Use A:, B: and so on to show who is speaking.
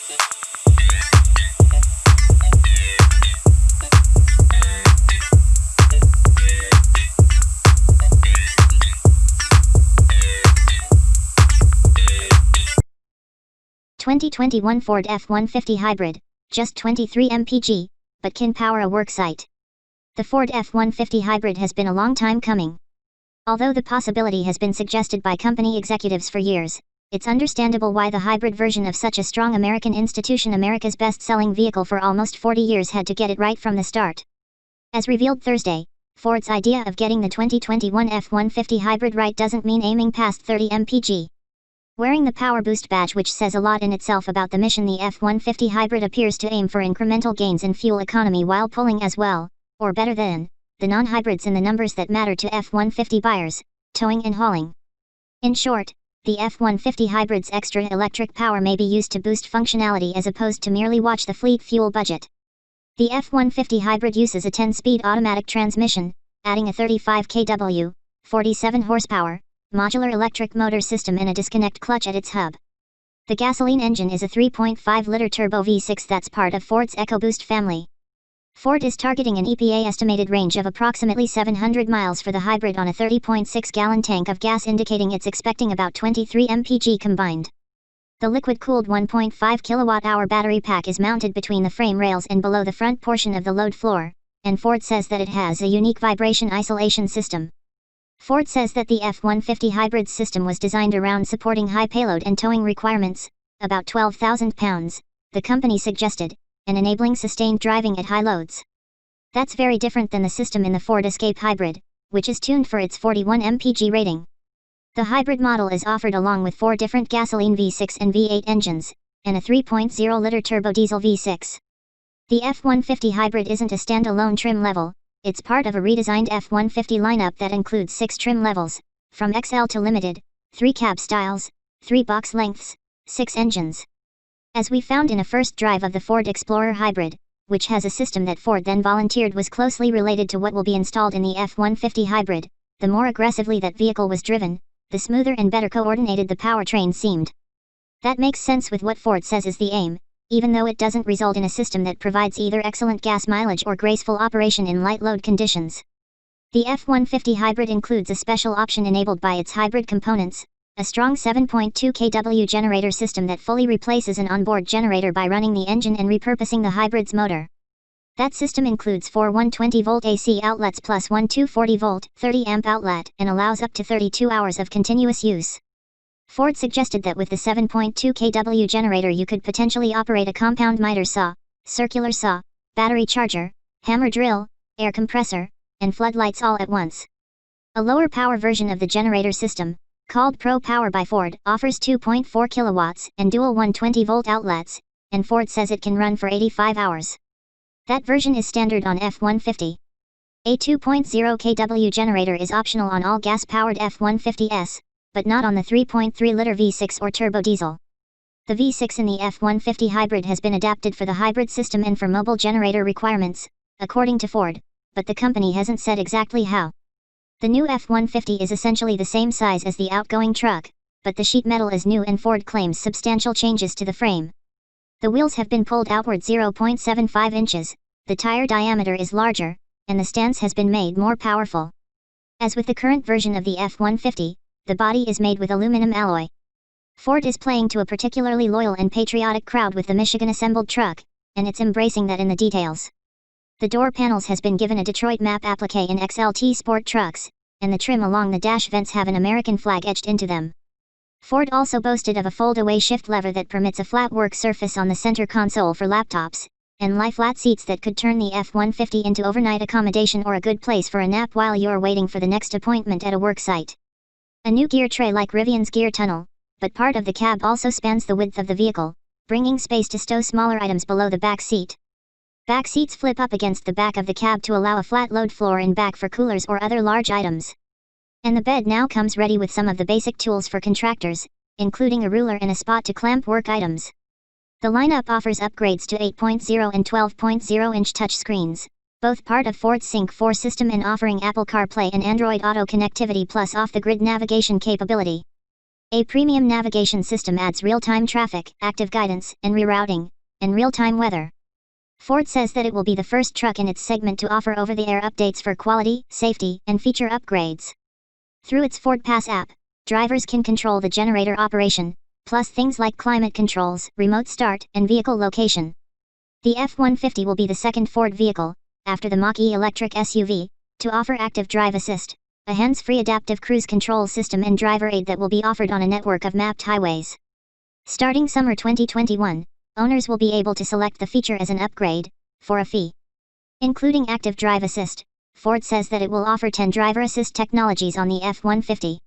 A: 2021 Ford F-150 Hybrid, just 23 mpg, but can power a worksite. The Ford F-150 Hybrid has been a long time coming. Although the possibility has been suggested by company executives for years, it's understandable why the hybrid version of such a strong American institution, America's best-selling vehicle for almost 40 years, had to get it right from the start. As revealed Thursday, Ford's idea of getting the 2021 F-150 Hybrid right doesn't mean aiming past 30 mpg. Wearing the Power Boost badge, which says a lot in itself about the mission, the F-150 Hybrid appears to aim for incremental gains in fuel economy while pulling as well, or better than, the non-hybrids in the numbers that matter to F-150 buyers: towing and hauling. In short, the F-150 Hybrid's extra electric power may be used to boost functionality as opposed to merely watch the fleet fuel budget. The F-150 Hybrid uses a 10-speed automatic transmission, adding a 35 kW, 47 horsepower, modular electric motor system and a disconnect clutch at its hub. The gasoline engine is a 3.5-liter turbo V6 that's part of Ford's EcoBoost family. Ford is targeting an EPA estimated range of approximately 700 miles for the hybrid on a 30.6-gallon tank of gas, indicating it's expecting about 23 mpg combined. The liquid-cooled 1.5 kWh battery pack is mounted between the frame rails and below the front portion of the load floor, and Ford says that it has a unique vibration isolation system. Ford says that the F-150 Hybrid's system was designed around supporting high payload and towing requirements, about 12,000 pounds, the company suggested, and enabling sustained driving at high loads. That's very different than the system in the Ford Escape Hybrid, which is tuned for its 41 mpg rating. The hybrid model is offered along with 4 different gasoline V6 and V8 engines, and a 3.0-liter turbo diesel V6. The F-150 Hybrid isn't a standalone trim level. It's part of a redesigned F-150 lineup that includes 6 trim levels, from XL to Limited, 3 cab styles, 3 box lengths, 6 engines. As we found in a first drive of the Ford Explorer Hybrid, which has a system that Ford then volunteered was closely related to what will be installed in the F-150 Hybrid, the more aggressively that vehicle was driven, the smoother and better coordinated the powertrain seemed. That makes sense with what Ford says is the aim, even though it doesn't result in a system that provides either excellent gas mileage or graceful operation in light load conditions. The F-150 Hybrid includes a special option enabled by its hybrid components, a strong 7.2 kW generator system that fully replaces an onboard generator by running the engine and repurposing the hybrid's motor. That system includes 4 120-volt AC outlets plus one 240-volt, 30-amp outlet, and allows up to 32 hours of continuous use. Ford suggested that with the 7.2 kW generator you could potentially operate a compound miter saw, circular saw, battery charger, hammer drill, air compressor, and floodlights all at once. A lower power version of the generator system, called Pro Power by Ford, offers 2.4 kilowatts and dual 120-volt outlets, and Ford says it can run for 85 hours. That version is standard on F-150. A 2.0 kW generator is optional on all gas-powered F-150s, but not on the 3.3-liter V6 or turbo diesel. The V6 in the F-150 Hybrid has been adapted for the hybrid system and for mobile generator requirements, according to Ford, but the company hasn't said exactly how. The new F-150 is essentially the same size as the outgoing truck, but the sheet metal is new and Ford claims substantial changes to the frame. The wheels have been pulled outward 0.75 inches, the tire diameter is larger, and the stance has been made more powerful. As with the current version of the F-150, the body is made with aluminum alloy. Ford is playing to a particularly loyal and patriotic crowd with the Michigan-assembled truck, and it's embracing that in the details. The door panels has been given a Detroit map applique in XLT Sport trucks, and the trim along the dash vents have an American flag etched into them. Ford also boasted of a fold-away shift lever that permits a flat work surface on the center console for laptops, and lie-flat seats that could turn the F-150 into overnight accommodation or a good place for a nap while you're waiting for the next appointment at a worksite. A new gear tray like Rivian's gear tunnel, but part of the cab also spans the width of the vehicle, bringing space to stow smaller items below the back seat. Back seats flip up against the back of the cab to allow a flat load floor in back for coolers or other large items. And the bed now comes ready with some of the basic tools for contractors, including a ruler and a spot to clamp work items. The lineup offers upgrades to 8.0 and 12.0-inch touchscreens, both part of Ford's Sync 4 system and offering Apple CarPlay and Android Auto connectivity plus off-the-grid navigation capability. A premium navigation system adds real-time traffic, active guidance, and rerouting, and real-time weather. Ford says that it will be the first truck in its segment to offer over-the-air updates for quality, safety, and feature upgrades. Through its Ford Pass app, drivers can control the generator operation, plus things like climate controls, remote start, and vehicle location. The F-150 will be the second Ford vehicle, after the Mach-E electric SUV, to offer active drive assist, a hands-free adaptive cruise control system and driver aid that will be offered on a network of mapped highways. Starting summer 2021, owners will be able to select the feature as an upgrade, for a fee. Including active drive assist, Ford says that it will offer 10 driver assist technologies on the F-150.